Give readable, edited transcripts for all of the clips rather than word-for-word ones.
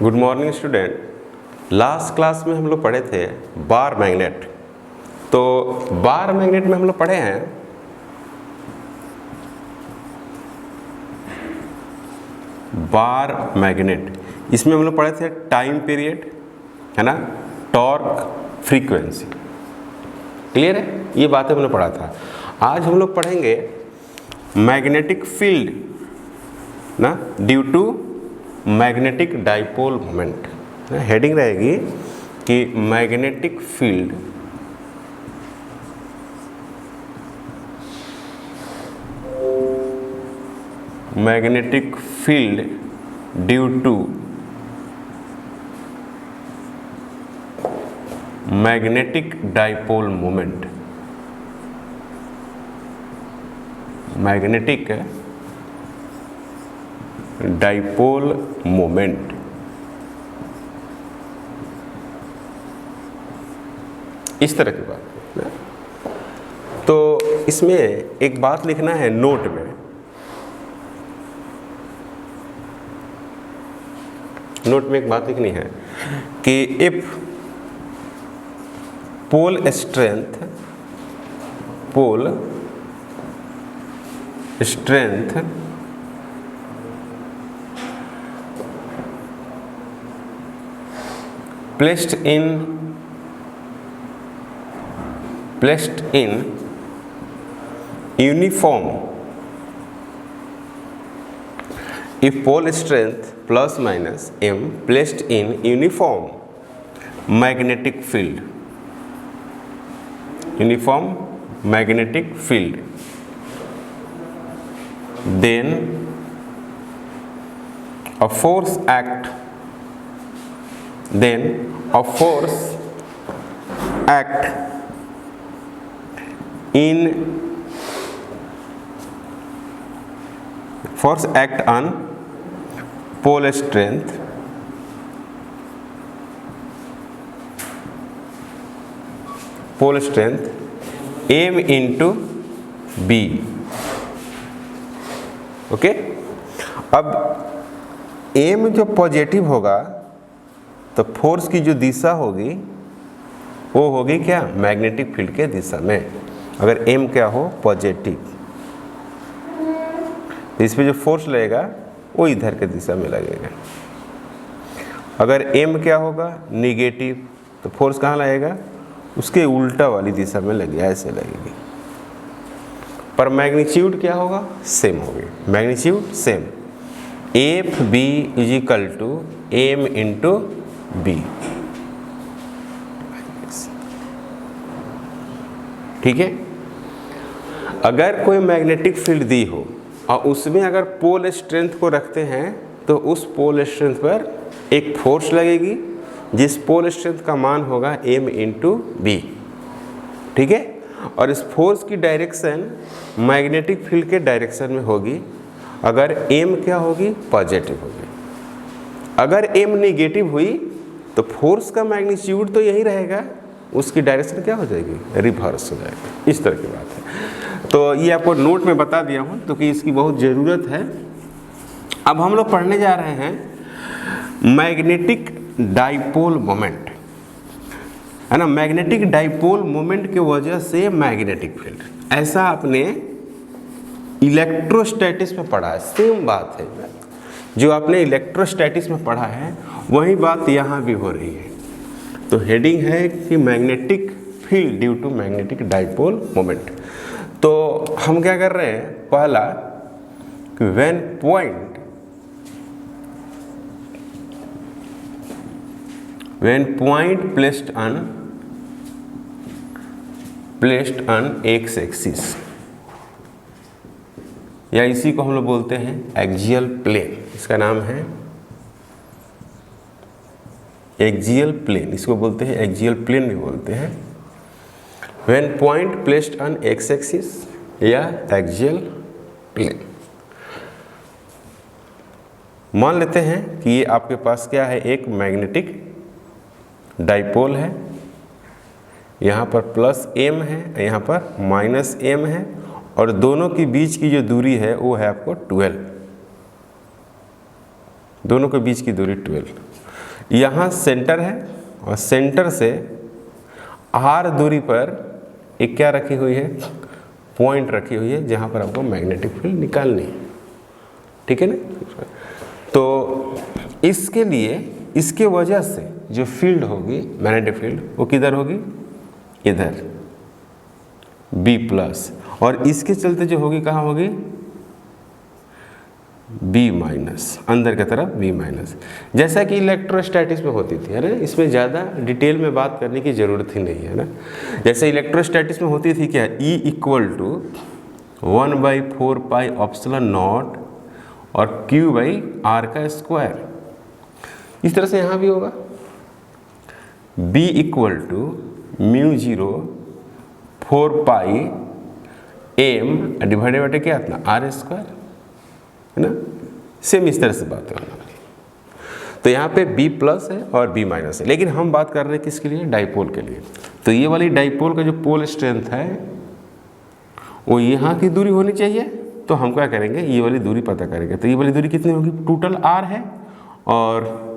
Good morning student. Last class में हम लोग पढ़े थे बार मैग्नेट। तो बार मैग्नेट में हम लोग पढ़े हैं बार मैग्नेट। इसमें हम लोग पढ़े थे टाइम पीरियड, है ना, टॉर्क, फ्रीक्वेंसी। क्लियर है? ये बातें हमने पढ़ा था। आज हम लोग पढ़ेंगे मैग्नेटिक फील्ड ना due to magnetic dipole moment. Heading रहेगी कि magnetic field due to magnetic dipole moment. Magnetic dipole moment. इस तरह की बात। तो इसमें एक बात लिखना है नोट में। नोट में एक बात लिखनी है कि if pole strength placed in uniform, if pole strength plus minus m placed in uniform magnetic field, then a force act on pole strength m into b। Okay, अब m जो positive होगा तो फोर्स की जो दिशा होगी वो होगी क्या, मैग्नेटिक फील्ड के दिशा में। अगर m क्या हो, पॉजिटिव, तो इस पे जो फोर्स लगेगा वो इधर के दिशा में लगेगा। अगर m क्या होगा, निगेटिव, तो फोर्स कहाँ लगेगा, उसके उल्टा वाली दिशा में लगेगा, ऐसे लगेगी। पर मैग्नीट्यूड क्या होगा, सेम होगी। Magnitude same, F B is equal to M into B. ठीक है। अगर कोई मैग्नेटिक फील्ड दी हो और उसमें अगर पोल स्ट्रेंथ को रखते हैं तो उस पोल स्ट्रेंथ पर एक फोर्स लगेगी जिस पोल स्ट्रेंथ का मान होगा m इंटू बी। ठीक है। और इस फोर्स की डायरेक्शन मैग्नेटिक फील्ड के डायरेक्शन में होगी। अगर m क्या होगी, पॉजिटिव होगी। अगर m नेगेटिव हुई तो फोर्स का मैग्नीट्यूड तो यही रहेगा, उसकी डायरेक्शन क्या हो जाएगी, रिवर्स हो जाएगी। इस तरह की बात है। तो ये आपको नोट में बता दिया हूँ तो कि इसकी बहुत ज़रूरत है। अब हम लोग पढ़ने जा रहे हैं मैग्नेटिक डाइपोल मोमेंट, है ना। मैग्नेटिक डाइपोल मोमेंट की वजह से मैग्नेटिक फील्ड, ऐसा आपने इलेक्ट्रोस्टैटिक्स में पढ़ा है। सेम बात है, जो आपने इलेक्ट्रोस्टैटिक्स में पढ़ा है वही बात यहाँ भी हो रही है। तो हेडिंग है कि magnetic field due to magnetic dipole moment. तो हम क्या कर रहे हैं, पहला कि when point placed on X axis, या इसी को हम लोग बोलते हैं एक्सियल प्लेन। इसका नाम है एक्सियल प्लेन, इसको बोलते हैं एक्सियल प्लेन भी बोलते हैं। When point placed on X axis या एक्सियल प्लेन। मान लेते हैं कि ये आपके पास क्या है, एक मैग्नेटिक डाइपोल है। यहाँ पर प्लस m है, यहाँ पर माइनस m है, और दोनों के बीच की जो दूरी है वो है आपको 12। दोनों के बीच की दूरी 12। यहाँ सेंटर है और सेंटर से r दूरी पर एक क्या रखी हुई है, पॉइंट रखी हुई है जहाँ पर आपको मैग्नेटिक फील्ड निकालनी है, ठीक है ना। तो इसके लिए, इसके वजह से जो फील्ड होगी मैग्नेटिक फील्ड वो किधर होगी, इधर B+, और इसके चलते जो होगी कहाँ होगी, B-, अंदर की तरफ B-, जैसा कि इलेक्ट्रोस्टैटिक्स में होती थी, है ना। इसमें ज़्यादा डिटेल में बात करने की ज़रूरत ही नहीं है ना। जैसे इलेक्ट्रोस्टैटिक्स में होती थी क्या, E = 1/4πε0 और Q/r²। इस तरह से यहाँ भी होगा, B = μ0/4πm डिवाइडेड बाय क्या इतना r², है ना। सेम इस तरह से बात करना वाली। तो यहाँ पे B+ है और B- है, लेकिन हम बात कर रहे हैं किसके लिए, डाइपोल के लिए। तो ये वाली डाइपोल का जो पोल स्ट्रेंथ है वो यहाँ की दूरी होनी चाहिए। तो हम क्या करेंगे, ये वाली दूरी पता करेंगे। तो ये वाली दूरी कितनी होगी, टोटल r है, और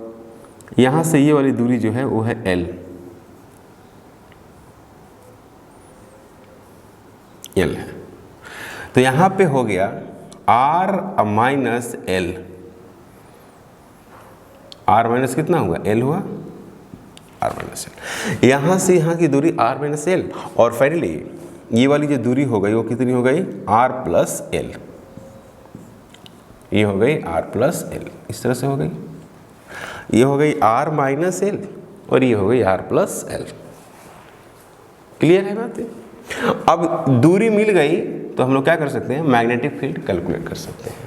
यहाँ से ये वाली दूरी जो है वो है L है। तो यहाँ पे हो गया r - L, r- कितना हुआ, L हुआ, r - L। यहाँ से यहाँ की दूरी r - L, और फाइनली ये वाली जो दूरी हो गई वो कितनी हो गई, r + L। ये हो गई r + L, इस तरह से हो गई। ये हो गई r - L और ये हो गई r + L। क्लियर है बात। अब दूरी मिल गई तो हम लोग क्या कर सकते हैं, मैग्नेटिक फील्ड कैलकुलेट कर सकते हैं।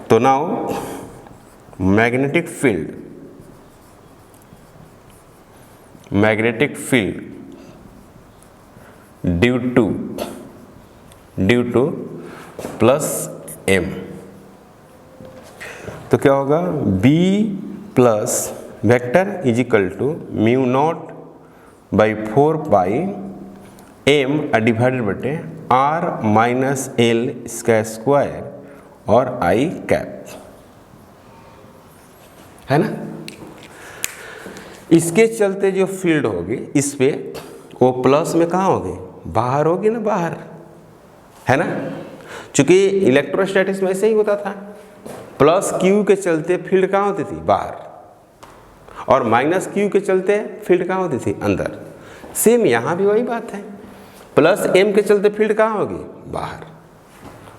तो now magnetic field due to +m, तो क्या होगा, B+ वेक्टर = μ0/4πm डिवाइडेड बटे r - L² और I कैप, है ना। इसके चलते जो फील्ड होगी इस पे, वो प्लस में कहाँ होगी, बाहर होगी ना, बाहर, है ना। चूंकि इलेक्ट्रोस्टैटिक्स में ऐसे ही होता था, +Q के चलते फील्ड कहाँ होती थी, बाहर, और -Q के चलते फील्ड कहाँ होती थी, अंदर। सेम यहाँ भी वही बात है, +M के चलते फील्ड कहाँ होगी, बाहर,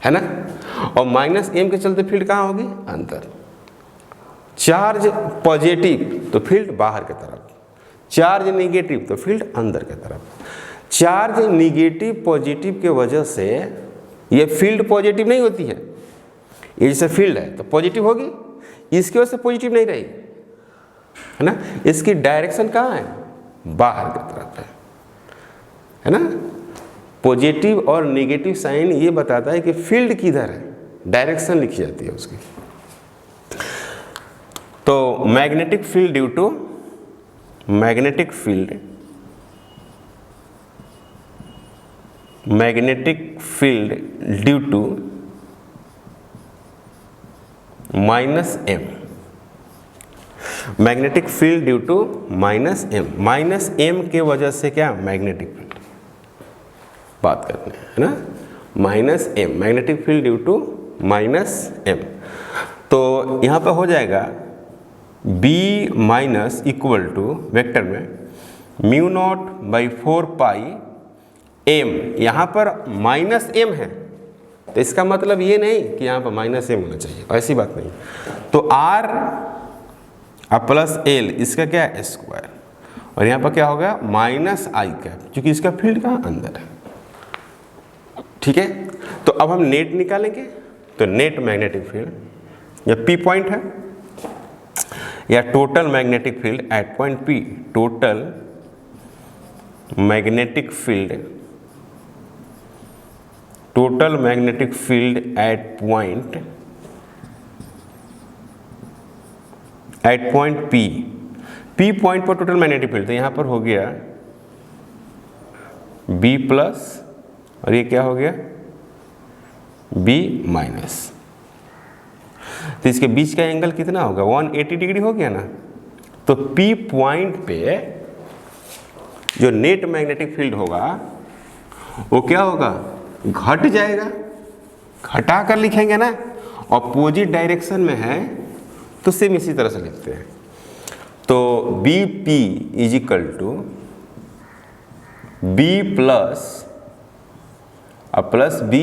है ना, और -M के चलते फील्ड कहाँ होगी, अंदर। चार्ज पॉजिटिव तो फील्ड बाहर की तरफ, चार्ज निगेटिव तो फील्ड अंदर की तरफ। चार्ज निगेटिव पॉजिटिव के वजह से ये फील्ड पॉजिटिव नहीं होती है। ये जैसे फील्ड है तो पॉजिटिव होगी, इसकी वजह से पॉजिटिव नहीं रहेगी, है ना। इसकी डायरेक्शन कहाँ है, बाहर की तरफ है ना। पॉजिटिव और नेगेटिव साइन ये बताता है कि फील्ड किधर है, डायरेक्शन लिखी जाती है उसकी। तो magnetic field due to -m magnetic field due to -m के वजह से क्या, मैग्नेटिक फील्ड बात करते हैं, है ना, -m magnetic field due to -m। तो यहाँ पर हो जाएगा B- = वेक्टर में μ0/4πm, यहाँ पर -m है तो इसका मतलब ये नहीं कि यहाँ पर -m होना चाहिए, ऐसी बात नहीं। तो r + L इसका क्या है, स्क्वायर, और यहाँ पर क्या होगा, -I कैप, क्योंकि इसका फील्ड कहाँ, अंदर है, ठीक है। तो अब हम नेट निकालेंगे। तो नेट मैग्नेटिक फील्ड या P पॉइंट है, या total magnetic field at point P, total magnetic field at point P point पर टोटल मैग्नेटिक फील्ड। तो यहाँ पर हो गया B+, और ये क्या हो गया, B-। तो इसके बीच का एंगल कितना होगा, 180 डिग्री हो गया ना। तो P पॉइंट पे जो नेट मैग्नेटिक फील्ड होगा वो क्या होगा, घट जाएगा। घटा कर लिखेंगे ना, अपोजिट डायरेक्शन में है तो सेम इसी तरह से लिखते हैं। तो BP is equal to B plus B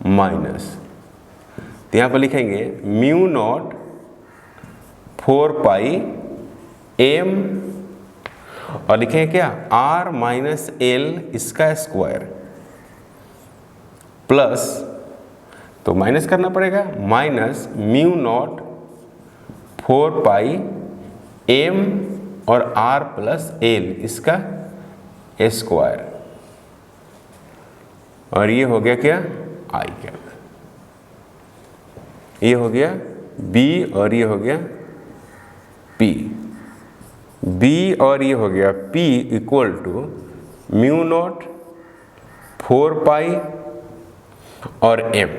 minus, तो यहाँ पर लिखेंगे म्यू नॉट 4 पाई M और लिखेंगे क्या, R माइनस L इसका स्क्वायर प्लस, तो माइनस करना पड़ेगा, minus mu naught 4 pi M और R प्लस L इसका स्क्वायर, और ये हो गया क्या, I कैप। ये हो गया B और ये हो गया P। B और ये हो गया P equal to mu not 4 pi और M,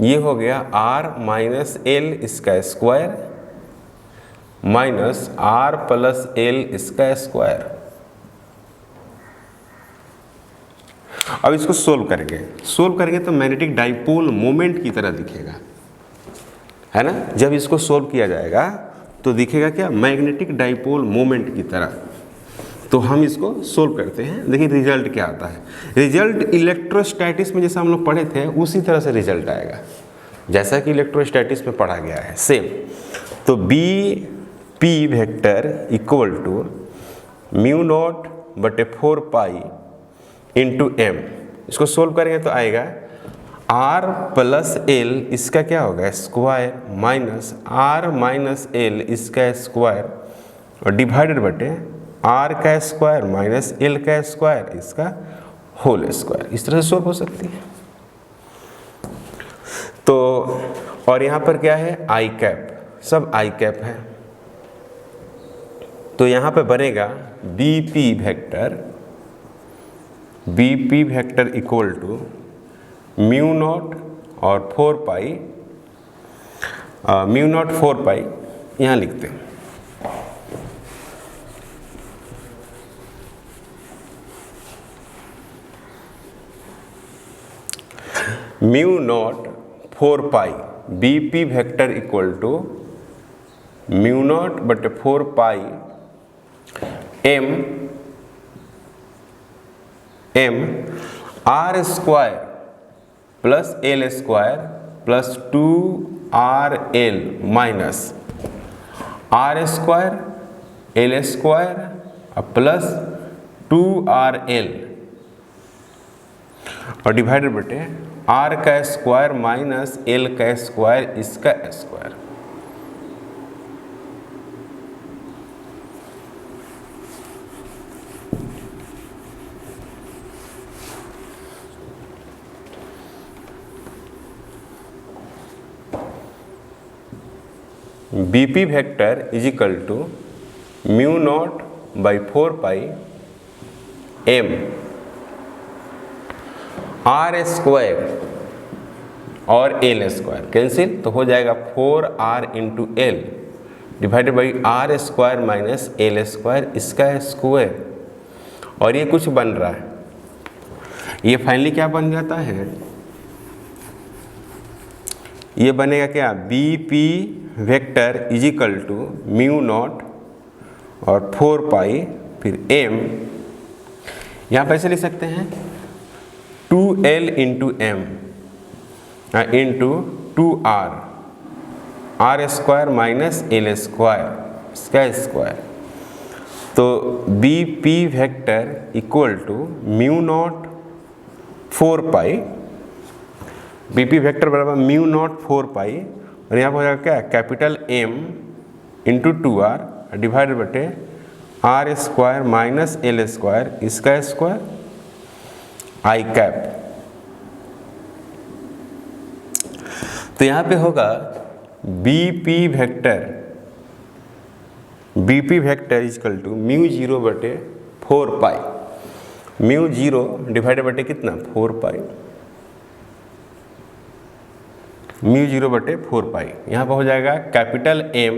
ये हो गया R माइनस L इसका square minus R plus L इसका स्क्वायर। अब इसको सोल्व करेंगे तो मैग्नेटिक डाइपोल मोमेंट की तरह दिखेगा, है ना। जब इसको सोल्व किया जाएगा तो दिखेगा क्या, मैग्नेटिक डाइपोल मोमेंट की तरह। तो हम इसको सोल्व करते हैं, देखिए रिजल्ट क्या आता है। रिजल्ट इलेक्ट्रोस्टैटिक्स में जैसा हम लोग पढ़े थे उसी तरह से रिजल्ट आएगा, जैसा कि इलेक्ट्रोस्टैटिक्स में पढ़ा गया है सेम। तो BP vector equal to mu naught बटे 4 पाई इंटू M, इसको सोल्व करेंगे तो आएगा R प्लस L इसका क्या होगा, square minus R minus L इसका स्क्वायर और डिवाइडेड बटे R का स्क्वायर माइनस L का स्क्वायर इसका होल स्क्वायर। इस तरह से सोल्व हो सकती है। तो और यहाँ पर क्या है, I कैप, सब I कैप है। तो यहाँ पे बनेगा BP vector equal to mu naught और 4 पाई, म्यू नॉट 4 पाई यहाँ लिखते हैं। Mu not 4 pi BP vector equal to mu naught बटे 4 pi M R square plus L square plus 2RL minus R square L square plus 2RL और divided बटे R का square minus L का square इसका square. BP vector is equal to mu naught by 4 pi M R square और L square cancel, तो हो जाएगा 4R into L divided by R square minus L square इसका square, और ये कुछ बन रहा है, ये फाइनली क्या बन जाता है, ये बनेगा क्या, BP vector is equal to mu naught और 4 पाई फिर M, यहाँ पर ऐसे लिख सकते हैं 2L into M into 2R R square minus L square इसका स्क्वायर। तो BP vector equal to mu not 4 pi, BP vector बराबर म्यू नॉट 4 पाई और यहाँ पर हो जाएगा क्या, capital M into 2R divided बटे R square minus L square इसका स्क्वायर I कैप। तो यहाँ पे होगा BP vector equal to mu 0 बटे 4 पाई, म्यू 0 डिवाइडेड बटे कितना 4 पाई μ0/4 यहाँ पर हो जाएगा कैपिटल M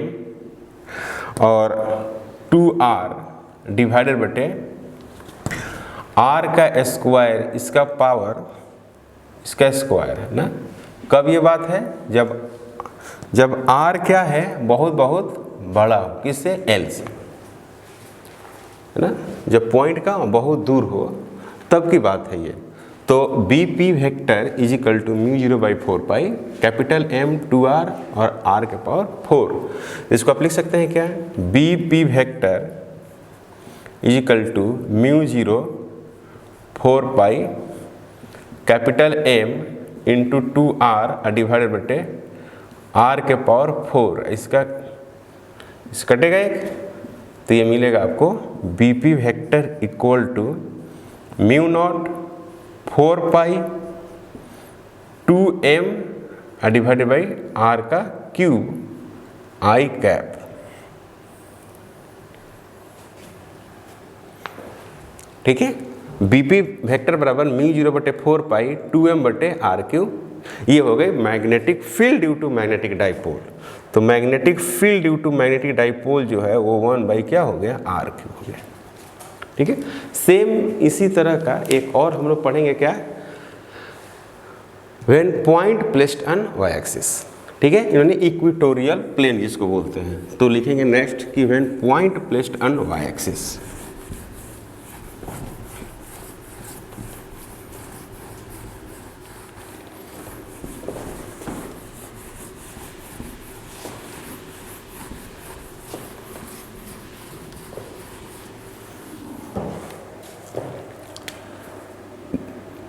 और 2r डिवाइडेड बटे r का स्क्वायर, इसका पावर, इसका स्क्वायर है ना। कब ये बात है? जब r क्या है, बहुत बहुत बड़ा हो, किससे? L से, है ना। जब पॉइंट का बहुत दूर हो तब की बात है ये। तो B P vector is equal to μ0/4 capital M 2r और r के पावर 4। इसको आप लिख सकते हैं क्या? B P vector is equal to μ0/4 capital M into 2r divided बटे r के पावर 4। इसका कटेगा एक, तो ये मिलेगा आपको B P vector equal to μ0/4 2m divided by r का क्यूब आई कैप। ठीक है, बीपी वेक्टर बराबर μ0/4 2m/r³। ये हो गए magnetic field due to magnetic dipole. तो magnetic field due to magnetic dipole जो है वो 1 क्या हो गया? r³ हो गया। ठीक है, सेम इसी तरह का एक और हम लोग पढ़ेंगे क्या? When point placed on Y axis. ठीक है, इन्होंने इक्वेटोरियल प्लेन जिसको बोलते हैं, तो लिखेंगे नेक्स्ट कि when point placed on Y axis.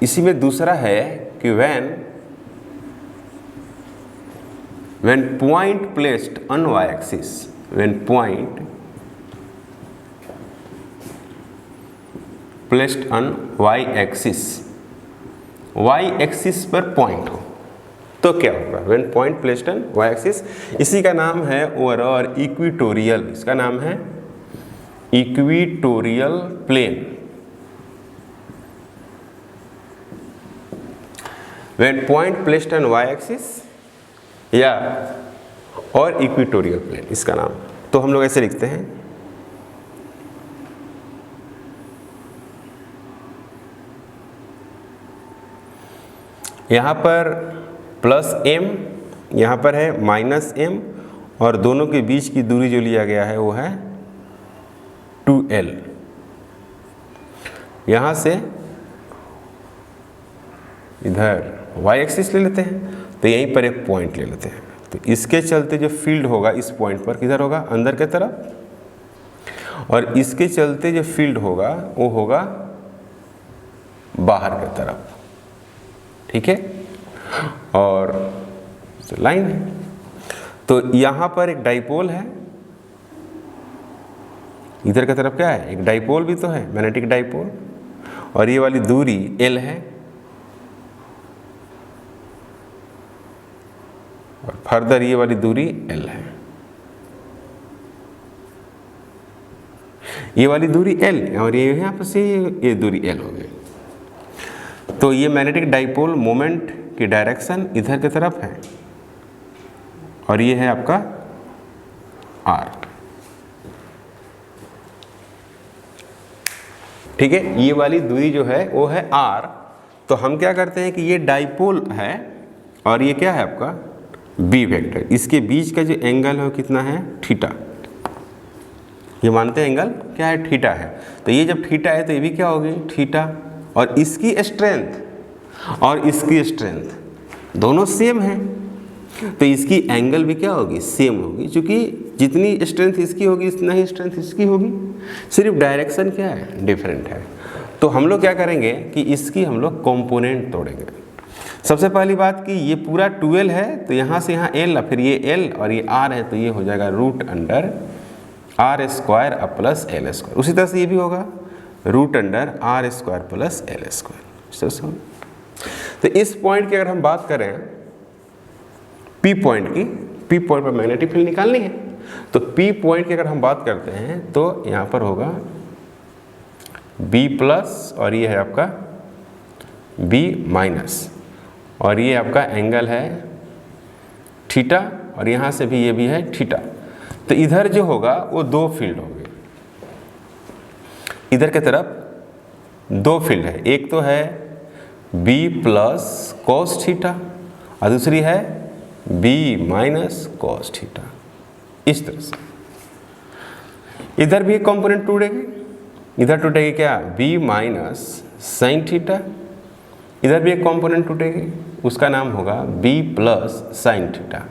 इसी में दूसरा है कि when point placed on Y axis, when point placed on Y axis पर पॉइंट हो तो क्या होगा? When point placed on Y axis, इसी का नाम है ओवरऑल इक्वेटोरियल, इसका नाम है equatorial plane. When point placed on y-axis या और इक्वेटोरियल प्लेन, इसका नाम। तो हम लोग ऐसे लिखते हैं, यहाँ पर +m, यहाँ पर है -m, और दोनों के बीच की दूरी जो लिया गया है वो है 2l। यहाँ से इधर वाई एक्सिस ले लेते हैं, तो यहीं पर एक पॉइंट ले लेते हैं। तो इसके चलते जो फील्ड होगा इस पॉइंट पर किधर होगा? अंदर के तरफ, और इसके चलते जो फील्ड होगा वो होगा बाहर के तरफ। ठीक है, और लाइन है, तो यहाँ पर एक डाइपोल है, इधर की तरफ क्या है? एक डाइपोल भी तो है, मैग्नेटिक डाइपोल, और ये वाली दूरी L है, और फर्दर ये वाली दूरी L है, ये वाली दूरी L, और ये यहाँ पर से ये दूरी L हो गई। तो ये मैग्नेटिक डाइपोल मोमेंट की डायरेक्शन इधर की तरफ है, और ये है आपका R। ठीक है, ये वाली दूरी जो है वो है R। तो हम क्या करते हैं कि ये डाइपोल है और ये क्या है आपका B वेक्टर, इसके बीच का जो एंगल है वो कितना है? थीटा। ये मानते हैं एंगल क्या है? थीटा है। तो ये जब थीटा है तो ये भी क्या होगी? थीटा। और इसकी स्ट्रेंथ और इसकी स्ट्रेंथ दोनों सेम है, तो इसकी एंगल भी क्या होगी? सेम होगी, क्योंकि जितनी स्ट्रेंथ इसकी होगी इतना ही स्ट्रेंथ इसकी होगी, सिर्फ डायरेक्शन क्या है? डिफरेंट है। तो हम लोग क्या करेंगे कि इसकी हम लोग कंपोनेंट तोड़ेंगे। सबसे पहली बात कि ये पूरा 2l है, तो यहाँ से यहाँ l, फिर ये l और ये r है, तो ये हो जाएगा √r² प्लस l²। उसी तरह से ये भी होगा √r² प्लस l²। तो इस पॉइंट की अगर हम बात करें P पॉइंट की, P पॉइंट पर मैग्नेटिक फील्ड निकालनी है, तो P पॉइंट की अगर हम बात करते हैं तो यहाँ पर होगा B+ और ये है आपका B-, और ये आपका एंगल है थीटा और यहाँ से भी ये भी है थीटा। तो इधर जो होगा वो दो फील्ड होंगे, इधर के तरफ दो फील्ड है, एक तो है b प्लस कॉस थीटा और दूसरी है b माइनस कॉस थीटा। इस तरह से इधर भी एक कंपोनेंट टूटेगी, इधर टूटेगी क्या b माइनस साइन थीटा, इधर भी एक कंपोनेंट टूटेगी, उसका नाम होगा b प्लस साइन थीटा।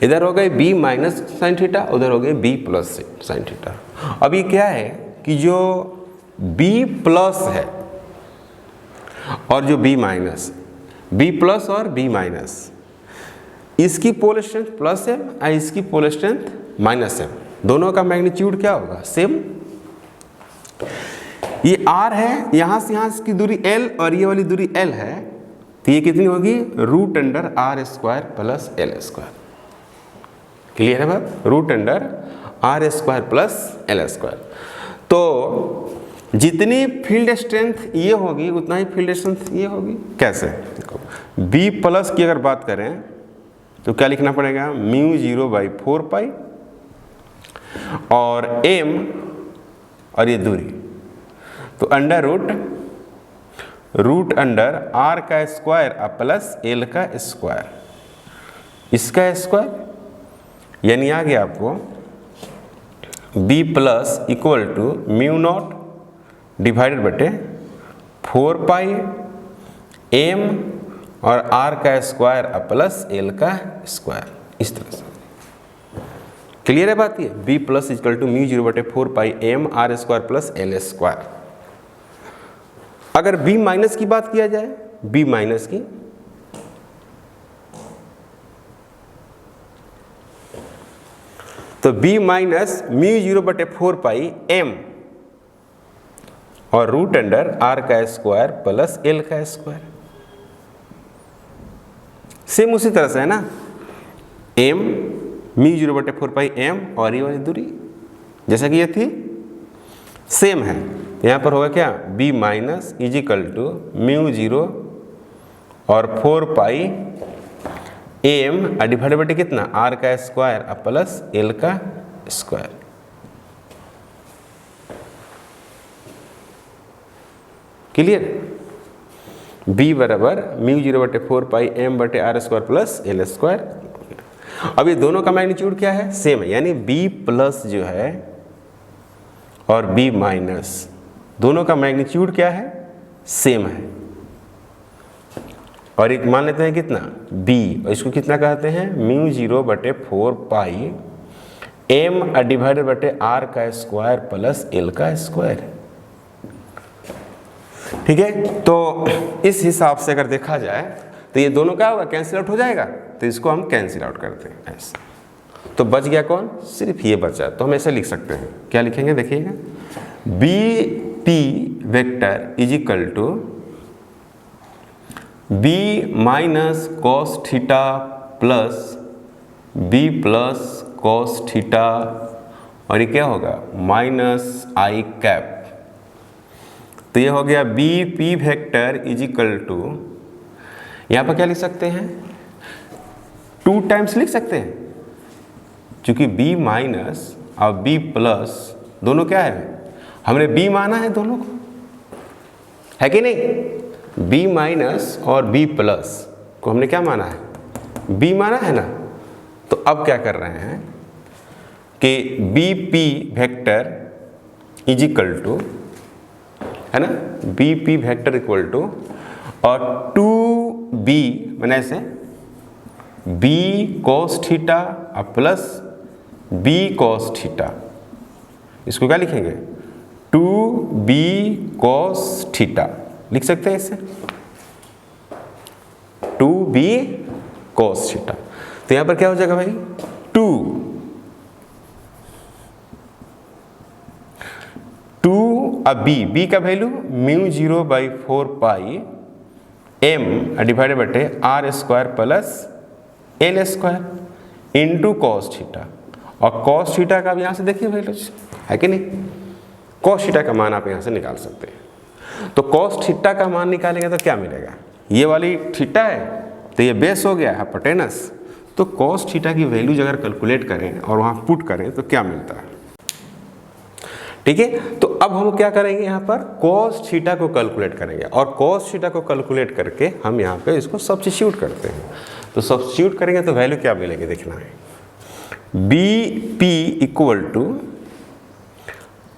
इधर हो गए b माइनस साइन थीटा, उधर हो गए b प्लस साइन थीटा। अब ये क्या है कि जो b प्लस है और जो b माइनस, b प्लस और b माइनस, इसकी पोल स्ट्रेंथ प्लस है और इसकी पोल स्ट्रेंथ माइनस है, दोनों का मैग्नीट्यूड क्या होगा सेम। ये r है, यहाँ से यहाँ की दूरी l और ये वाली दूरी l है, तो ये कितनी होगी root under R square plus L square. Clear है बात, root under R square plus L square. तो जितनी फील्ड स्ट्रेंथ ये होगी उतना ही फील्ड स्ट्रेंथ ये होगी। कैसे, देखो b प्लस की अगर बात करें तो क्या लिखना पड़ेगा म्यू 0/4 और m और ये दूरी, तो अंडर रूट अंडर r का स्क्वायर प्लस l का स्क्वायर, इसका स्क्वायर यानी आ गया आपको b plus equal to mu naught divided बटे 4 पाई m और r का स्क्वायर प्लस l का स्क्वायर। इस तरह से क्लियर है बात ये, b plus equal to mu 0/4 pi m r square plus l square. अगर b माइनस की बात किया जाए, b माइनस की, तो b minus mu 0/4 pi m और रूट अंडर r का स्क्वायर प्लस l का स्क्वायर। सेम उसी तरह से है ना, m म्यू 0/4 पाई m और ये वाली दूरी जैसा कि ये थी सेम है, यहाँ पर होगा क्या b minus is equal to mu 0 और 4 पाई m डिवाइडेड बटे कितना r का स्क्वायर प्लस l का स्क्वायर। क्लियर, b बराबर म्यू 0/4 पाई m बटे R square plus L square. अब ये दोनों का मैग्नीट्यूड क्या है सेम है, यानी b प्लस जो है और b माइनस दोनों का मैग्नीट्यूड क्या है सेम है। और एक मान लेते हैं कितना b, और इसको कितना कहते हैं म्यू 0/4 पाई m डिवाइडेड बटे r का स्क्वायर प्लस l का स्क्वायर। ठीक है, तो इस हिसाब से अगर देखा जाए तो ये दोनों क्या होगा कैंसिल आउट हो जाएगा, तो इसको हम कैंसिल आउट करते हैं ऐसे। तो बच गया कौन, सिर्फ ये बचा, तो हम ऐसे लिख सकते हैं, क्या लिखेंगे देखिएगा B P vector is equal to B minus cos theta plus B plus cos theta और ये क्या होगा माइनस आई कैप। तो ये हो गया B P vector is equal to, यहाँ पर क्या लिख सकते हैं 2 टाइम्स लिख सकते हैं, क्योंकि b माइनस और b प्लस दोनों क्या है, हमने b माना है दोनों को, है कि नहीं। b माइनस और b प्लस को हमने क्या माना है b माना है ना। तो अब क्या कर रहे हैं कि B P vector is equal to, है ना, B P vector equal to और 2b मैंने ऐसे b cos theta plus b cos theta, इसको क्या लिखेंगे 2b cos थीटा लिख सकते हैं इसे 2b cos थीटा। तो यहाँ पर क्या हो जाएगा भाई 2 अब b का value mu 0/4 pi m divided बटे R square plus L square into cos theta, और कॉस थीटा का अब यहाँ से देखिए वैल्यू है कि नहीं, कॉस थीटा का मान आप यहाँ से निकाल सकते हैं। तो कॉस थीटा का मान निकालेंगे तो क्या मिलेगा, ये वाली थीटा है तो ये बेस हो गया हाइपोटेनस। तो कॉस थीटा की वैल्यूज अगर कैलकुलेट करें और वहाँ पुट करें तो क्या मिलता है, ठीक है। तो अब हम क्या करेंगे, यहाँ पर कॉस थीटा को कैलकुलेट करेंगे और कॉस थीटा को कैलकुलेट करके हम यहाँ पे इसको सब्स्टिट्यूट करते हैं। तो सब्स्टिट्यूट करेंगे तो वैल्यू क्या मिलेगी देखना है, B P equal to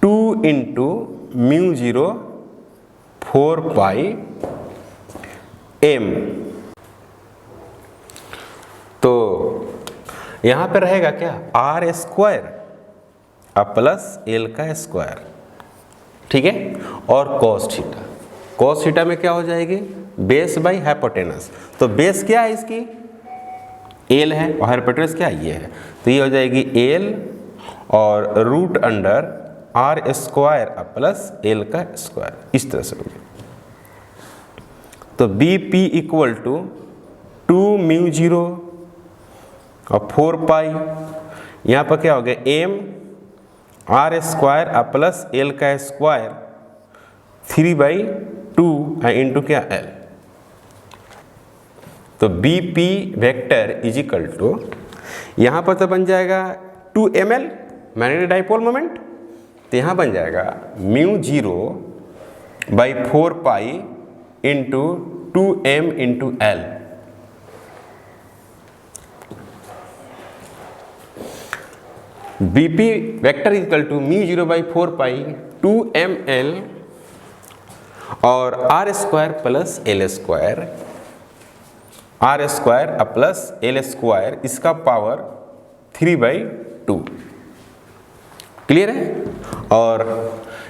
2 into mu 0 4 pi M. तो यहाँ पे रहेगा क्या, आर स्क्वायर प्लस एल का स्क्वायर, ठीक है। और कॉस थीटा, कॉस थीटा में क्या हो जाएगी, बेस बाई हाइपोटेनस। तो बेस क्या है इसकी, एल है, और हाइपोटेनस क्या है, ये है। तो ये हो जाएगी एल और root under R square plus L का स्क्वायर, इस तरह से हो गया। तो B P equal to 2 mu 0 और 4 पाई, यहाँ पर क्या हो गया, M R square plus L का स्क्वायर 3/2 इंटू क्या एल। तो B P vector is equal to, यहाँ पर तो बन जाएगा 2ml मैग्नेटिक डाइपोल मोमेंट, तो यहाँ बन जाएगा mu 0/4 pi into 2m into L. B P vector equal to mu 0/4 pi 2ml और R square plus L square, R square plus L square इसका पावर 3/2, क्लियर है। और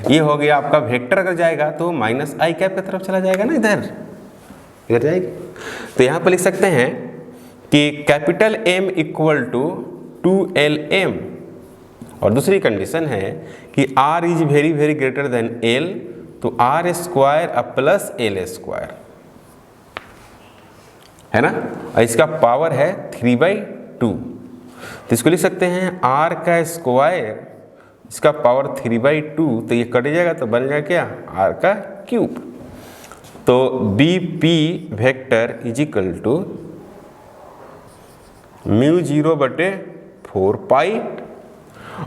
ये हो गया आपका वेक्टर, अगर जाएगा तो माइनस आई कैप की तरफ चला जाएगा ना, इधर जाएगी। तो यहाँ पर लिख सकते हैं कि capital M equal to 2LM, और दूसरी कंडीशन है कि R is very very greater than L, तो R square plus L square है ना, और इसका पावर है 3/2। तो इसको लिख सकते हैं R का स्क्वायर, इसका पावर 3/2, तो ये कट जाएगा तो बन जाएगा क्या, R का क्यूब। तो B P vector is equal to mu 0/4 pi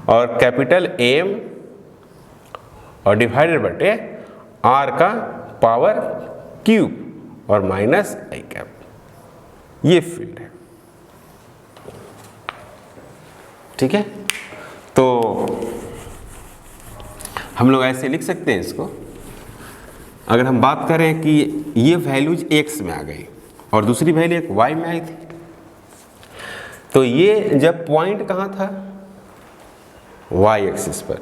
और कैपिटल एम और डिवाइडेड बटे आर का पावर क्यूब और माइनस आई कैप, ये फील्ड है, ठीक है। तो हम लोग ऐसे लिख सकते हैं इसको। अगर हम बात करें कि ये वैल्यूज एक्स में आ गई और दूसरी वैल्यू एक वाई में आई थी, तो ये जब पॉइंट कहाँ था, वाई एक्सिस पर,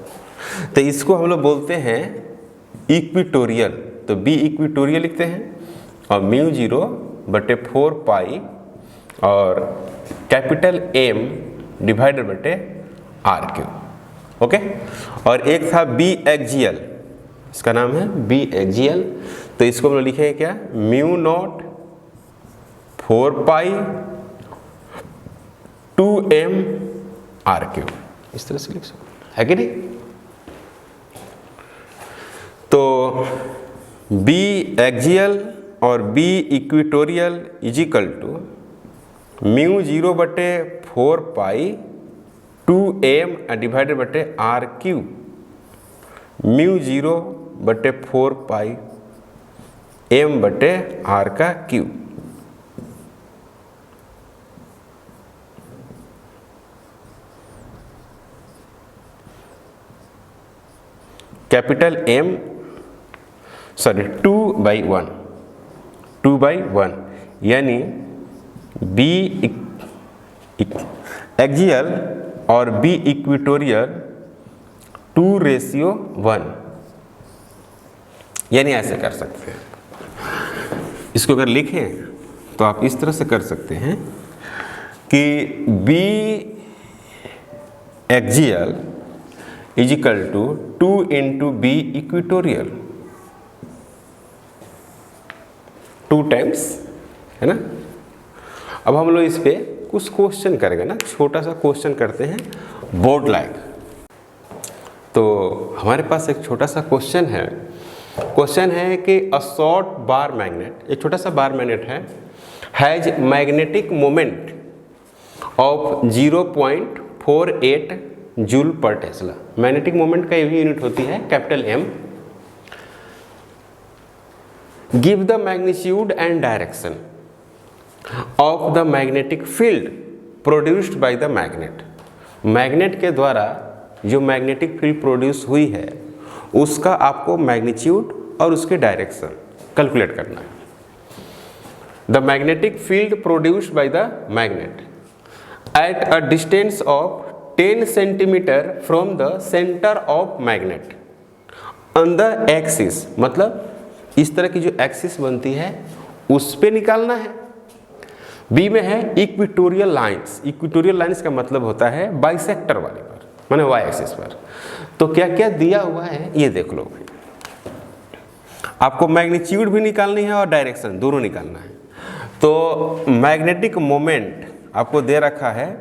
तो इसको हम लोग बोलते हैं इक्विटोरियल। तो बी इक्विटोरियल लिखते हैं और म्यू 0/4 पाई और कैपिटल एम डिवाइडेड बटे आर क्यूब, ओके। और एक था बी एक्जियल, इसका नाम है बी एक्जियल, तो इसको हम लोग लिखेंगे क्या, mu not 4 pi 2m r cube, इस तरह से लिख सकते है कि नहीं। तो बी एक्जियल और B equatorial is equal to mu 0/4 pi 2m divided बटे r cube, mu 0/4 pi m बटे आर का क्यूब। कैपिटल M, सॉरी 2/1 यानी B एक्जियल और B इक्विटोरियल 2:1, यानी ऐसे कर सकते हैं। इसको अगर लिखें तो आप इस तरह से कर सकते हैं कि B axial is equal to 2 into B equatorial, 2 times, है ना। अब हम लोग इस पे कुछ क्वेश्चन करेंगे ना, छोटा सा क्वेश्चन करते हैं बोर्ड लाइक। तो हमारे पास एक छोटा सा क्वेश्चन है कि अ शॉर्ट बार मैग्नेट, एक छोटा सा बार मैग्नेट है, has magnetic moment of 0.48 joule पर टेस्ला। मैग्नेटिक मोमेंट का ये यूनिट होती है capital M। Give the magnitude and direction of the magnetic field produced by the magnet. Magnet के द्वारा जो मैग्नेटिक फील्ड प्रोड्यूस हुई है उसका आपको मैग्नीट्यूड और उसके डायरेक्शन कैलकुलेट करना है। The magnetic field produced by the magnet at a distance of 10 centimetre from the centre of magnet on the axis, मतलब इस तरह की जो एक्सिस बनती है उस पे निकालना है। बी में है इक्वेटोरियल लाइंस। इक्वेटोरियल लाइंस का मतलब होता है बाइसेक्टर वाले पर, माने वाई एक्सिस पर। तो क्या क्या दिया हुआ है ये देख लो भाई। आपको मैग्नीट्यूड भी निकालनी है और डायरेक्शन दोनों निकालना है। तो मैग्नेटिक मोमेंट आपको दे रखा है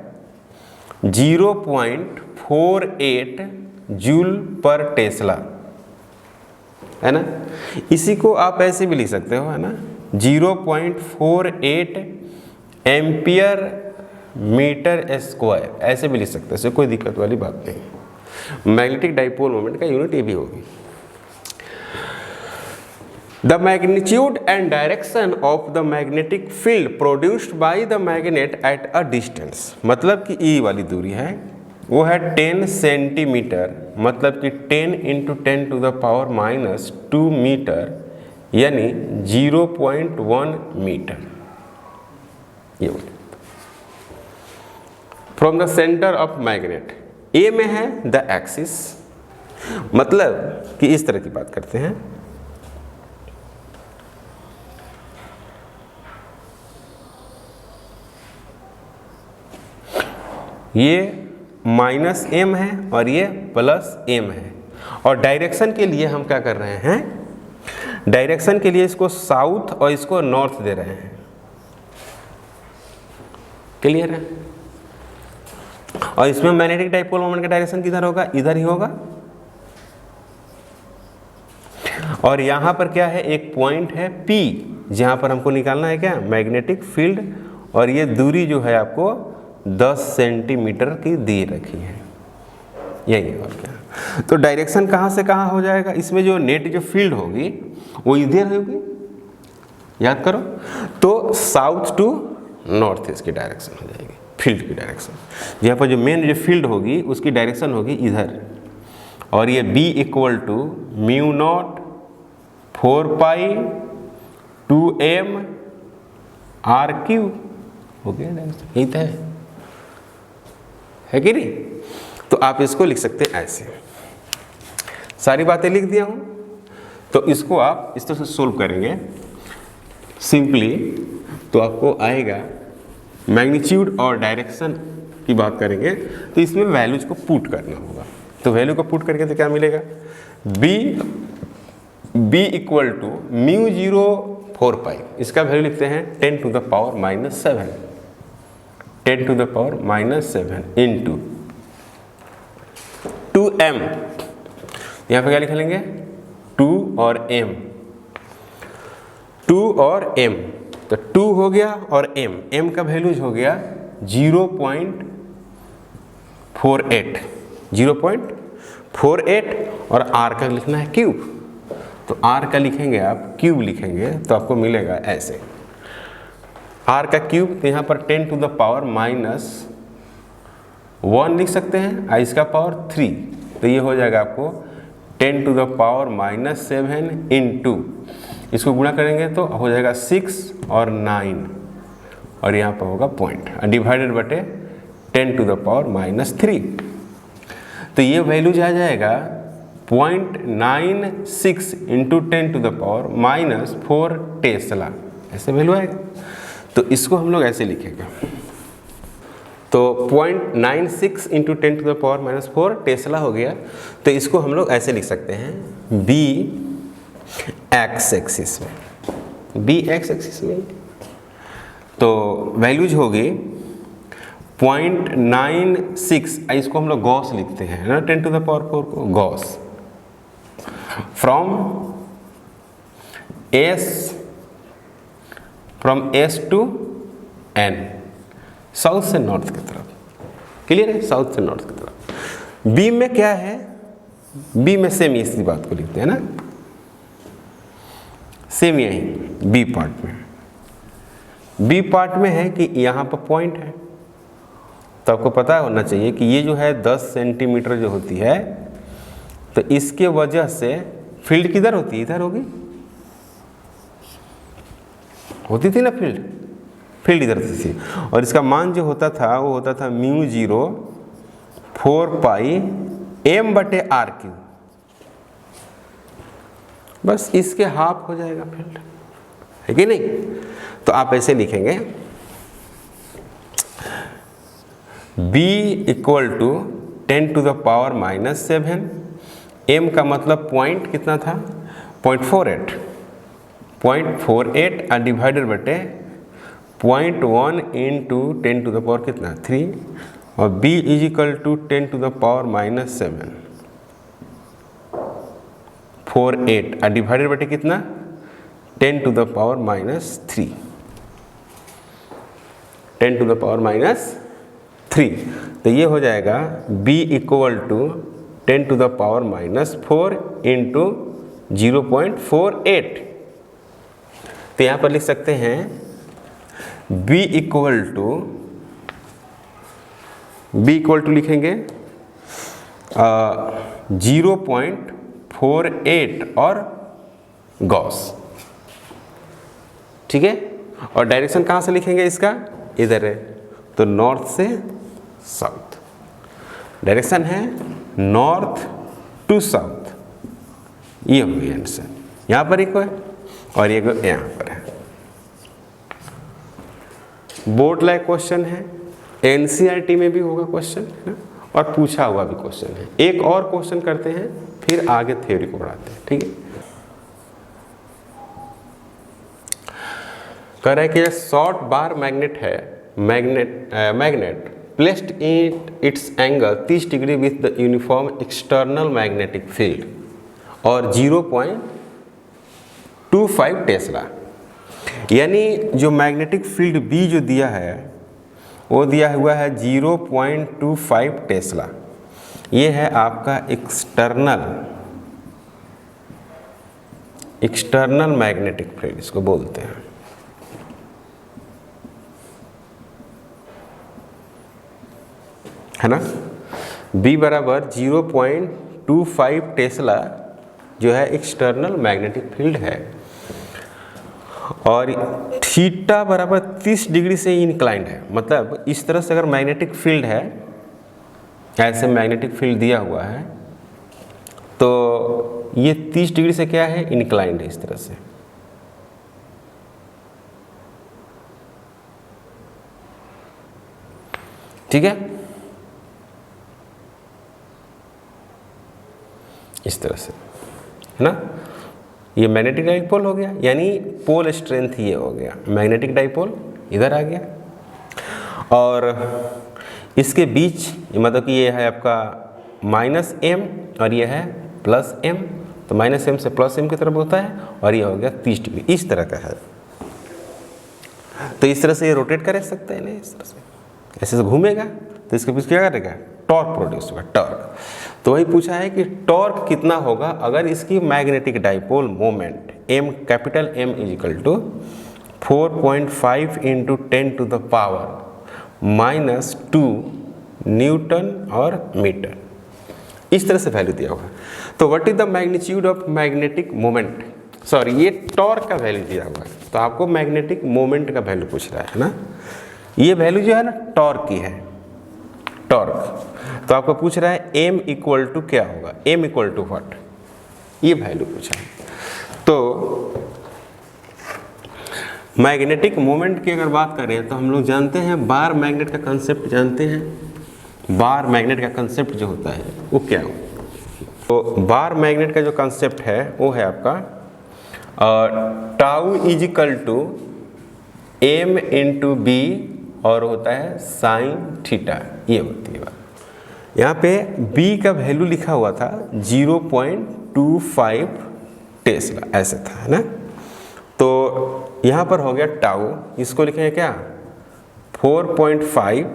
0.48 जूल पर टेस्ला, है ना। इसी को आप ऐसे भी लिख सकते हो, है ना, 0.48 एम्पियर मीटर स्क्वायर, ऐसे भी लिख सकते हैं, इससे कोई दिक्कत वाली बात नहीं। मैग्नेटिक डाइपोल मोमेंट का यूनिट ये भी होगी। The magnitude and direction of the magnetic field produced by the magnet at a distance, मतलब कि ई वाली दूरी है वो है 10 सेंटीमीटर, मतलब कि 10 × 10⁻⁻² मीटर, यानी 0.1 मीटर। ये from the centre of magnet. A में है द एक्सिस, मतलब कि इस तरह की बात करते हैं। ये -m है और ये +m है। और डायरेक्शन के लिए हम क्या कर रहे हैं, डायरेक्शन के लिए इसको साउथ और इसको नॉर्थ दे रहे हैं। क्लियर है। और इसमें मैग्नेटिक डाइपोल मोमेंट का डायरेक्शन किधर होगा, इधर ही होगा। और यहाँ पर क्या है, एक पॉइंट है P, जहाँ पर हमको निकालना है क्या, मैग्नेटिक फील्ड। और ये दूरी जो है आपको 10 सेंटीमीटर की दे रखी है, यही है और क्या। तो डायरेक्शन कहाँ से कहाँ हो जाएगा, इसमें जो नेट जो फील्ड होगी वो इधर होगी, याद करो। तो साउथ टू नॉर्थ इसकी डायरेक्शन हो जाएगी, फील्ड की डायरेक्शन। यहाँ पर जो मेन जो फील्ड होगी उसकी डायरेक्शन होगी इधर। और ये B = μ0 4π2m r³ हो गया डायरेक्शन, यही तो है कि नहीं। तो आप इसको लिख सकते हैं ऐसे, सारी बातें लिख दिया हूँ। तो इसको आप इस तरह से सोल्व करेंगे सिंपली, तो आपको आएगा मैग्नीट्यूड और डायरेक्शन की बात करेंगे तो इसमें वैल्यूज को पुट करना होगा। तो वैल्यू को पुट करके तो क्या मिलेगा, B = μ0 इसका वैल्यू लिखते हैं 10⁻⁻⁷ 10⁻⁻⁷ इंटू 2m। यहाँ पे क्या लिख लेंगे, 2 और m, 2 और m, तो 2 हो गया और m का वैल्यूज हो गया 0.48 और r का लिखना है क्यूब। तो r का लिखेंगे आप, क्यूब लिखेंगे तो आपको मिलेगा ऐसे, r का क्यूब। तो यहाँ पर 10⁻⁻1 लिख सकते हैं, और इसका पावर 3, तो ये हो जाएगा आपको 10⁻⁻7 इंटू, इसको गुणा करेंगे तो हो जाएगा 6 और 9, और यहाँ पर होगा पॉइंट, डिवाइडेड बटे 10⁻⁻3। तो ये वैल्यूज आ जाएगा 0.96 इंटू 10⁻⁻4 टेस्ला, ऐसे वैल्यू आएगा। तो इसको हम लोग ऐसे लिखेंगे, तो 0.96 इंटू 10⁻⁻4 टेस्ला हो गया। तो इसको हम लोग ऐसे लिख सकते हैं B x एक्सिस में, B x एक्सिस में। तो वैल्यूज होगी 0.96, इसको हम लोग गॉस लिखते हैं ना, 10⁻4 को gauss, from S to N, south से नॉर्थ की तरफ। क्लियर है, साउथ से नॉर्थ की तरफ। बी में क्या है, बी में सेम इसी बात को लिखते हैं ना, सेम यही बी पार्ट में। बी पार्ट में है कि यहाँ पर पॉइंट है, तो आपको पता होना चाहिए कि ये जो है 10 सेंटीमीटर जो होती है, तो इसके वजह से फील्ड किधर होती है, इधर होगी, होती थी ना फील्ड इधर थी। और इसका मान जो होता था वो होता था μ0 4π m/r³। बस इसके हाफ हो जाएगा फील्ड, है कि नहीं। तो आप ऐसे लिखेंगे b = 10⁻⁻7। m का मतलब पॉइंट कितना था, 0.48 और डिवाइडेड बटे 0.1 इंटू 10⁻³ कितना 3, और b = 10⁻⁻7 48 और डिवाइडेड बटे कितना 10⁻⁻3 10⁻⁻3। तो ये हो जाएगा b = 10⁻⁻4 इंटू 0.48। तो यहाँ पर लिख सकते हैं b = लिखेंगे 0.48 और गॉस, ठीक है। और डायरेक्शन कहाँ से लिखेंगे इसका, इधर है, तो नॉर्थ से साउथ। डायरेक्शन है नॉर्थ टू साउथ, ये हो गया आंसर। यहाँ पर एक है और ये यहाँ पर है। बोर्ड लाइक क्वेश्चन है, एनसीईआरटी में भी होगा क्वेश्चन है ना, और पूछा हुआ भी क्वेश्चन है। एक और क्वेश्चन करते हैं, फिर आगे थ्योरी को बढ़ाते हैं, ठीक है। कह रहा है कि शॉर्ट बार मैग्नेट है, magnet placed in its angle 30 degree with the uniform external magnetic field और 0.25 टेस्ला। यानी जो मैग्नेटिक फील्ड बी जो दिया है वो दिया हुआ है 0.25 टेस्ला। ये है आपका एक्सटर्नल मैग्नेटिक फील्ड, इसको बोलते हैं, है ना। B = 0.25 टेस्ला जो है एक्सटर्नल मैग्नेटिक फील्ड है, और थीटा बराबर 30 डिग्री से इंक्लाइंड है। मतलब इस तरह से अगर मैग्नेटिक फील्ड है, ऐसे मैग्नेटिक फील्ड दिया हुआ है, तो ये 30 डिग्री से क्या है, इंक्लाइंड है इस तरह से। ठीक है, इस तरह से, है ना। ये मैग्नेटिक डाइपोल हो गया, यानी पोल स्ट्रेंथ ये हो गया, मैग्नेटिक डाइपोल इधर आ गया। और इसके बीच मतलब कि ये है आपका -m और ये है +m, तो -m से +m की तरफ होता है, और ये हो गया 30 डिग्री, इस तरह का है। तो इस तरह से ये रोटेट कर सकते हैं ना, इस तरह से ऐसे से घूमेगा, तो इसके बीच क्या करेगा, टॉर्क प्रोड्यूस होगा, टॉर्क। तो वही पूछा है कि टॉर्क कितना होगा अगर इसकी magnetic dipole moment M = 4.5 × 10⁻⁻² Newton और मीटर, इस तरह से वैल्यू दिया हुआ है। तो what is the magnitude of magnetic moment, sorry ये टॉर्क का वैल्यू दिया हुआ है, तो आपको मैग्नेटिक मोमेंट का वैल्यू पूछ रहा है ना। ये वैल्यू जो है ना टॉर्क की है, टॉर्क। तो आपको पूछ रहा है M = क्या होगा, M = व्हाट, ये वैल्यू पूछा है। तो मैग्नेटिक मोमेंट की अगर बात करें तो हम लोग जानते हैं बार मैग्नेट का कंसेप्ट जानते हैं। बार मैग्नेट का कंसेप्ट जो होता है वो क्या हो, तो बार मैग्नेट का जो कंसेप्ट है वो है आपका टाउ = M × B और होता है sin थीटा, ये होती है बात। यहाँ पे B का वैल्यू लिखा हुआ था 0.25 टेस्ला, ऐसे था, है ना। तो यहाँ पर हो गया टाउ, इसको लिखेंगे क्या 4.5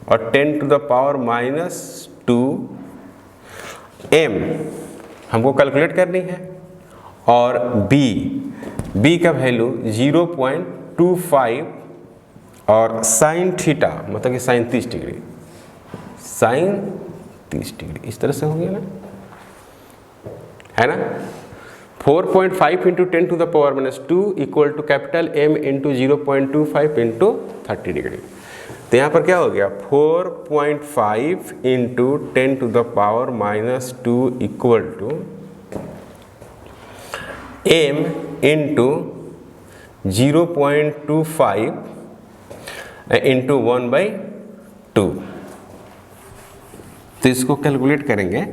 और 10 टू द पावर -2 m हमको कैलकुलेट करनी है, और b का वैल्यू 0.25 और साइन थीटा मतलब कि साइन 30 डिग्री, साइन 30 डिग्री इस तरह से हो गया ना, है ना। 4.5 into 10 to the power -2 equal to capital M into 0.25 into 30 degree. तो यहाँ पर क्या हो गया, 4.5 into 10 to the power -2 equal to M into 0.25 into 1/2। तो इसको कैलकुलेट करेंगे,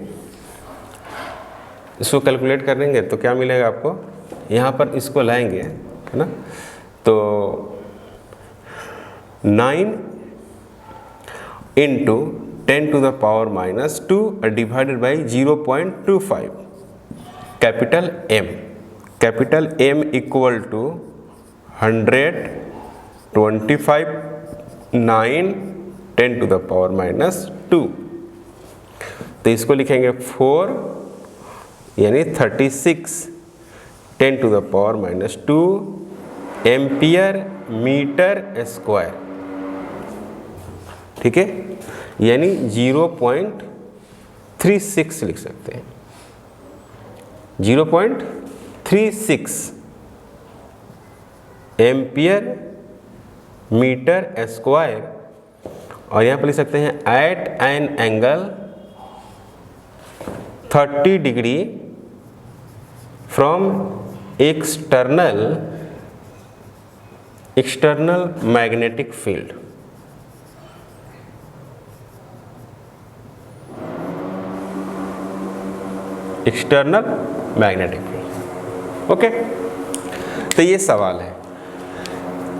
इसको कैलकुलेट करेंगे तो क्या मिलेगा आपको, यहाँ पर इसको लाएंगे, है ना। तो 9 into 10 to the power -2 divided by 0.25 capital M equal to 125 9 10 to the power -2। तो इसको लिखेंगे 4 यानी 36 10 to the power -2 ampere metre square, ठीक है, यानी 0.36 लिख सकते हैं, 0.36 एम्पियर मीटर स्क्वायर। और यहाँ पर लिख सकते हैं at an angle 30 degree from external magnetic field. External magnetic field, okay. तो ये सवाल है,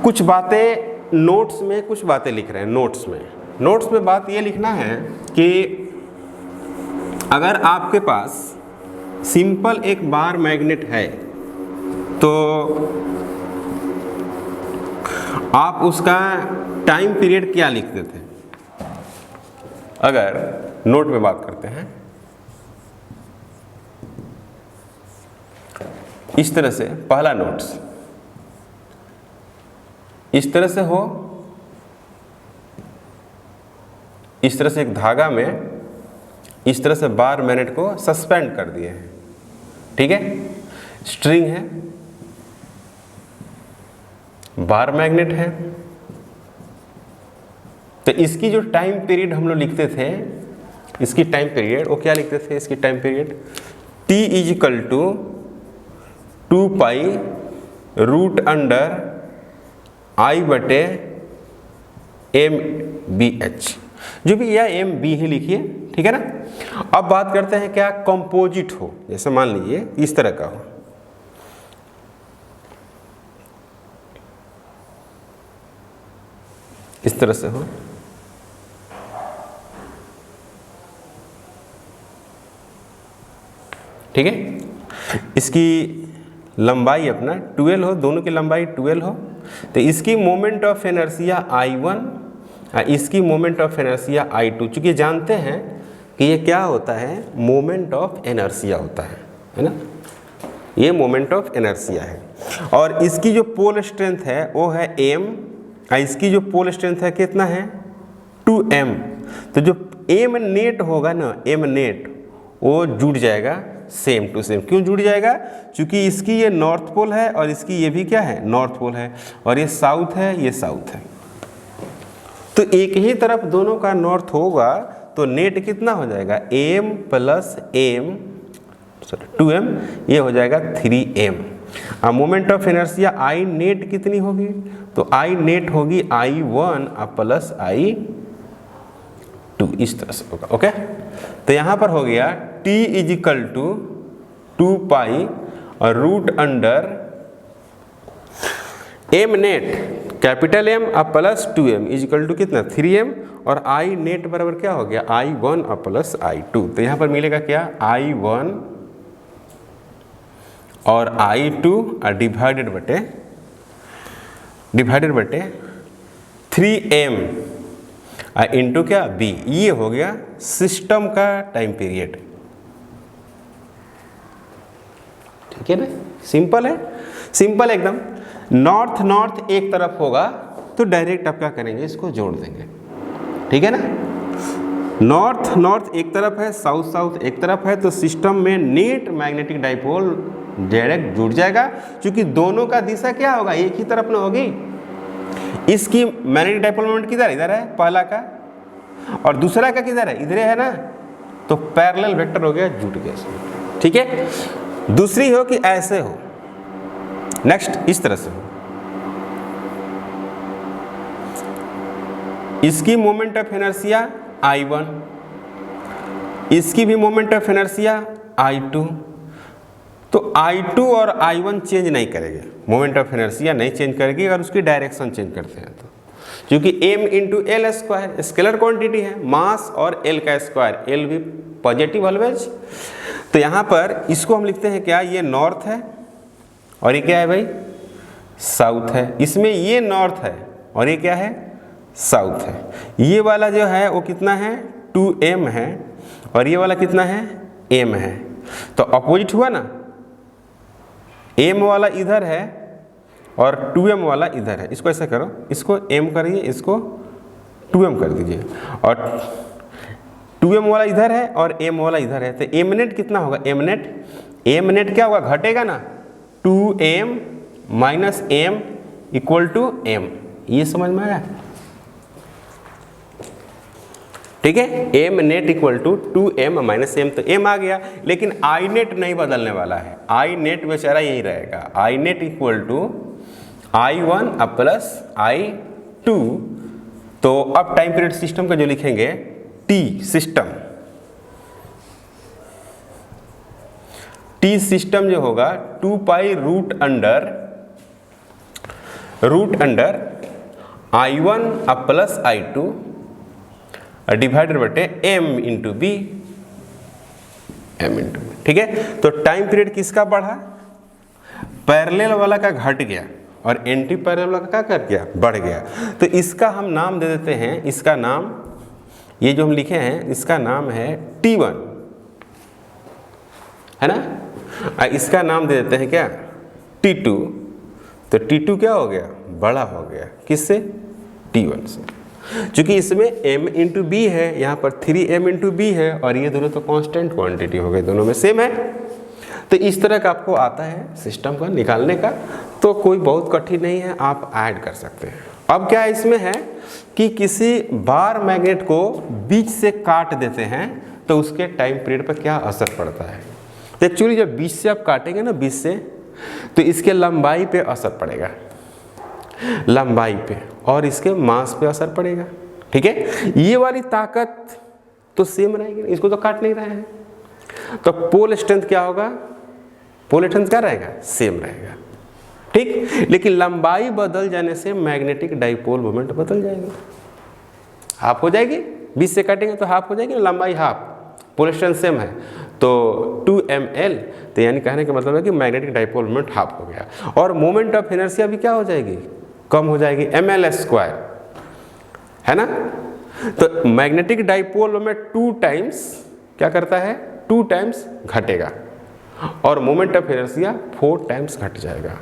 कुछ बातें नोट्स में, कुछ बातें लिख रहे हैं नोट्स में बात ये लिखना है कि अगर आपके पास सिंपल एक बार मैग्नेट है तो आप उसका टाइम पीरियड क्या लिखते थे। अगर नोट में बात करते हैं इस तरह से, पहला नोट्स इस तरह से हो, इस तरह से एक धागा में इस तरह से बार मैग्नेट को सस्पेंड कर दिए हैं, ठीक है, स्ट्रिंग है, बार मैग्नेट है। तो इसकी जो टाइम पीरियड हम लोग लिखते थे, इसकी टाइम पीरियड वो क्या लिखते थे, इसकी time period T is equal to 2 pi root under I बटे MBH, जो भी यह MB ही लिखिए, ठीक है ना। अब बात करते हैं क्या कंपोजिट हो, जैसे मान लीजिए इस तरह का हो, इस तरह से हो, ठीक है, इसकी लंबाई अपना 12 हो, दोनों की लंबाई 12 हो, तो इसकी मोमेंट ऑफ इनर्शिया I1, इसकी मोमेंट ऑफ इनर्शिया I2। चूँकि जानते हैं कि ये क्या होता है, मोमेंट ऑफ इनर्शिया होता है ना, ये मोमेंट ऑफ इनर्शिया है। और इसकी जो पोल स्ट्रेंथ है वो है M, इसकी जो पोल स्ट्रेंथ है कितना है 2m। तो जो M नेट होगा ना, M नेट वो जुड़ जाएगा सेम टू सेम। क्यों जुड़ जाएगा, क्योंकि इसकी ये नॉर्थ पोल है और इसकी ये भी क्या है, नॉर्थ पोल है, और ये साउथ है, ये साउथ है। तो एक ही तरफ दोनों का नॉर्थ होगा तो नेट कितना हो जाएगा, m प्लस m 2m, ये हो जाएगा 3m। अब moment of inertia I net कितनी होगी, तो I नेट होगी I1 प्लस I2, इस तरह से होगा, ओके। तो यहाँ पर हो गया T इजिकल टू 2 पाई और root under M net capital M plus 2m is equal to कितना 3m, और I नेट बराबर क्या हो गया I1 प्लस I2। तो यहाँ पर मिलेगा क्या I1 और I2 डिवाइडेड बटे 3m इंटू क्या b, ये हो गया सिस्टम का टाइम पीरियड। ठीक है ना, सिंपल है, सिंपल एकदम। नॉर्थ नॉर्थ एक तरफ होगा तो डायरेक्ट आप क्या करेंगे, इसको जोड़ देंगे। ठीक है ना, नॉर्थ नॉर्थ एक तरफ है, साउथ साउथ एक तरफ है, तो सिस्टम में नेट मैग्नेटिक डाइपोल डायरेक्ट जुड़ जाएगा, क्योंकि दोनों का दिशा क्या होगा, एक ही तरफ ना होगी। इसकी मैग्नेटिक डाइपोल मोमेंट किधर, इधर है पहला का, और दूसरा का किधर है, इधर है ना, तो पैरेलल वेक्टर हो गया, जुट गया इसमें। ठीक है, दूसरी हो कि ऐसे हो, नेक्स्ट इस तरह से हो, इसकी मोमेंट ऑफ इनर्शिया I1, इसकी भी मोमेंट ऑफ इनर्शिया I2, तो I2 और I1 चेंज नहीं करेंगे, मोमेंट ऑफ इनर्शिया नहीं चेंज करेगी अगर उसकी डायरेक्शन चेंज करते हैं तो, क्योंकि m into L square scalar quantity है, मास और l का स्क्वायर, l भी पॉजिटिव ऑलवेज। तो यहाँ पर इसको हम लिखते हैं क्या, ये नॉर्थ है और ये क्या है भाई, साउथ है। इसमें ये नॉर्थ है और ये क्या है, साउथ है। ये वाला जो है वो कितना है, 2m है, और ये वाला कितना है, m है। तो अपोजिट हुआ ना, m वाला इधर है और 2m वाला इधर है। इसको ऐसा करो, इसको m करिए, इसको 2m कर दीजिए, और 2m वाला इधर है और m वाला इधर है, तो m नेट कितना होगा, m नेट क्या होगा, घटेगा ना, 2m minus m equal to m। ये समझ में आया, ठीक है। m net equal to 2m minus m, तो m आ गया, लेकिन I नेट नहीं बदलने वाला है, I नेट बेचारा यही रहेगा, I net equal to I1 plus I2। तो अब टाइम पीरियड सिस्टम का जो लिखेंगे, T सिस्टम, T सिस्टम जो होगा 2 pi root under I1 plus I2 divided बटे m into B, m into B. ठीक है, तो टाइम पीरियड किसका बढ़ा, पैरेलल वाला का घट गया और एंटी पैरेलल वाला का क्या कर गया, बढ़ गया। तो इसका हम नाम दे देते हैं, इसका नाम, ये जो हम लिखे हैं इसका नाम है T1, है ना, इसका नाम दे देते हैं क्या, T2। तो T2 क्या हो गया, बड़ा हो गया, किससे, T1 से, क्योंकि इसमें m इंटू बी है, यहाँ पर 3m इंटू बी है, और ये दोनों तो कांस्टेंट क्वांटिटी हो गए, दोनों में सेम है। तो इस तरह का आपको आता है सिस्टम का निकालने का, तो कोई बहुत कठिन नहीं है, आप ऐड कर सकते हैं। अब क्या इसमें है कि किसी बार मैग्नेट को बीच से काट देते हैं तो उसके टाइम पीरियड पर क्या असर पड़ता है। तो एक्चुअली जब बीच से आप काटेंगे ना, बीच से, तो इसके लंबाई पे असर पड़ेगा, लंबाई पे, और इसके मास पे असर पड़ेगा। ठीक है, ये वाली ताकत तो सेम रहेगी, इसको तो काट नहीं रहे हैं, तो पोल स्ट्रेंथ क्या होगा, पोल स्ट्रेंथ क्या रहेगा, सेम रहेगा। ठीक, लेकिन लंबाई बदल जाने से मैग्नेटिक डाइपोल मोमेंट बदल जाएगी, हाफ हो जाएगी, बीच से काटेंगे तो हाफ हो जाएगी, लंबाई हाफ, पोल स्ट्रेंथ सेम है तो 2ml, तो यानी कहने का मतलब है कि मैग्नेटिक डाइपोल मोमेंट हाफ हो गया, और मोमेंट ऑफ इनर्शिया भी क्या हो जाएगी, कम हो जाएगी, ml स्क्वायर, है ना। तो मैग्नेटिक डाइपोल में 2 टाइम्स क्या करता है, 2 टाइम्स घटेगा, और मोमेंट ऑफ इनर्शिया 4 टाइम्स घट जाएगा।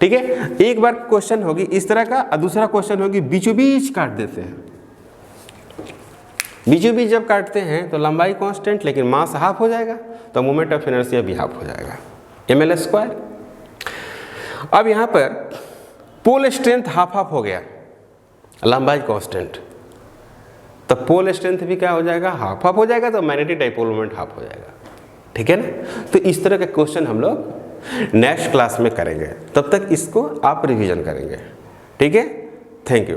ठीक है, एक बार क्वेश्चन होगी इस तरह का, और दूसरा क्वेश्चन होगी बीचों बीच काट देते हैं। बीचों बीच जब काटते हैं तो लंबाई कांस्टेंट, लेकिन मास हाफ हो जाएगा, तो मोमेंट ऑफ इनर्शिया भी हाफ हो जाएगा, ml स्क्वायर। अब यहाँ पर पोल स्ट्रेंथ हाफ हाफ हो गया, लंबाई कांस्टेंट, तो पोल स्ट्रेंथ भी क्या हो जाएगा, हाफ हाफ हो जाएगा, तो मैग्नेटिक डाइपोल मोमेंट हाफ हो जाएगा। ठीक है ना, तो इस तरह के क्वेश्चन हम लोग नेक्स्ट क्लास में करेंगे, तब तक इसको आप रिवीजन करेंगे। ठीक है, थैंक यू।